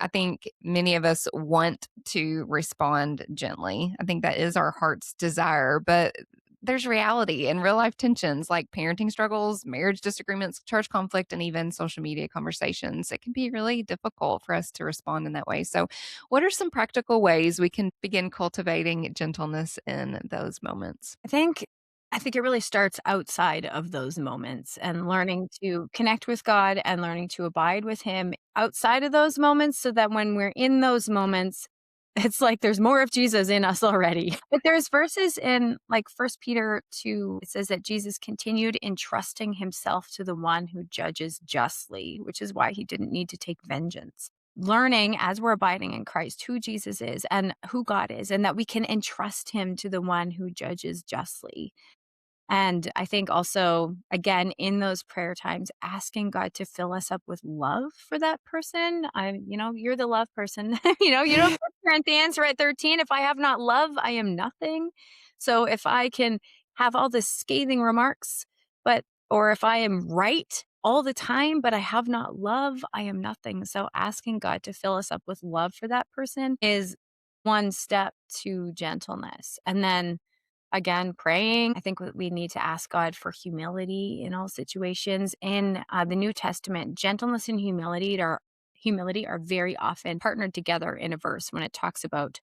I think many of us want to respond gently. I think that is our heart's desire, but there's reality and real life tensions like parenting struggles, marriage disagreements, church conflict, and even social media conversations. It can be really difficult for us to respond in that way. So, what are some practical ways we can begin cultivating gentleness in those moments? I think I think it really starts outside of those moments and learning to connect with God and learning to abide with him outside of those moments so that when we're in those moments, it's like there's more of Jesus in us already. But there's verses in like First Peter 2, it says that Jesus continued entrusting himself to the one who judges justly, which is why he didn't need to take vengeance. Learning as we're abiding in Christ who Jesus is and who God is, and that we can entrust him to the one who judges justly. And I think also, again, in those prayer times, asking God to fill us up with love for that person. You're the love person. You know, Corinthians, right? 13, if I have not love, I am nothing. So if I can have all the scathing remarks, or if I am right all the time, but I have not love, I am nothing. So asking God to fill us up with love for that person is one step to gentleness. And then again, praying. I think we need to ask God for humility in all situations. In the New Testament, gentleness and humility are very often partnered together in a verse when it talks about,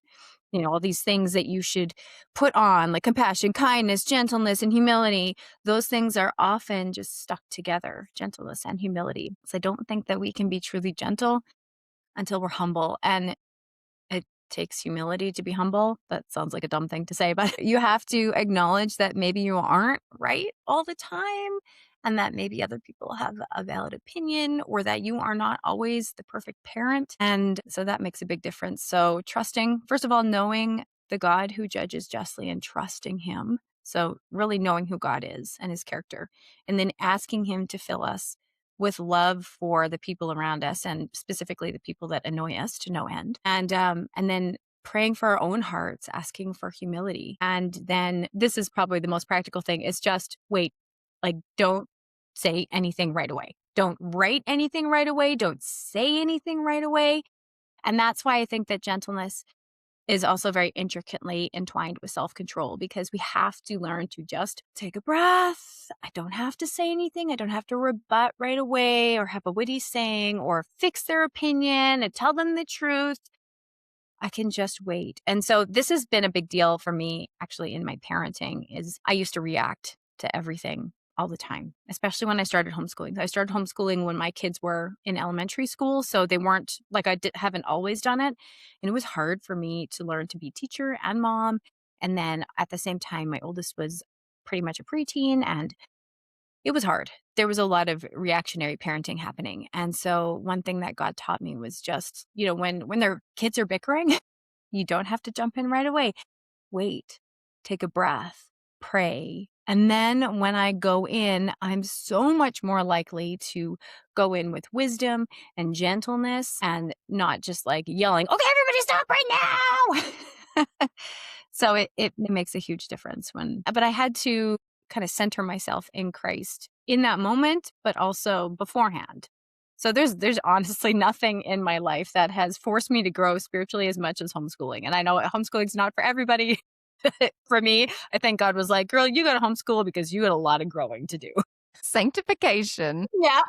all these things that you should put on, like compassion, kindness, gentleness, and humility. Those things are often just stuck together, gentleness and humility. So I don't think that we can be truly gentle until we're humble. And it takes humility to be humble. That sounds like a dumb thing to say, but you have to acknowledge that maybe you aren't right all the time and that maybe other people have a valid opinion or that you are not always the perfect parent. And so that makes a big difference. So trusting, first of all, knowing the God who judges justly and trusting him. So really knowing who God is and his character, and then asking him to fill us with love for the people around us and specifically the people that annoy us to no end. And then praying for our own hearts, asking for humility. And then this is probably the most practical thing is just wait, like don't say anything right away. Don't write anything right away. Don't say anything right away. And that's why I think that gentleness is also very intricately entwined with self-control because we have to learn to just take a breath. I don't have to say anything. I don't have to rebut right away or have a witty saying or fix their opinion and tell them the truth. I can just wait. And so this has been a big deal for me actually in my parenting is I used to react to everything all the time, especially when I started homeschooling. I started homeschooling when my kids were in elementary school, so they weren't like haven't always done it. And it was hard for me to learn to be teacher and mom. And then at the same time, my oldest was pretty much a preteen and it was hard. There was a lot of reactionary parenting happening. And so one thing that God taught me was just, when their kids are bickering, you don't have to jump in right away. Wait, take a breath, pray. And then when I go in, I'm so much more likely to go in with wisdom and gentleness and not just like yelling, okay, everybody stop right now. So it makes a huge difference but I had to kind of center myself in Christ in that moment, but also beforehand. So there's honestly nothing in my life that has forced me to grow spiritually as much as homeschooling. And I know homeschooling's not for everybody. For me, I think God was like, girl, you got to homeschool because you got a lot of growing to do. Sanctification. Yeah.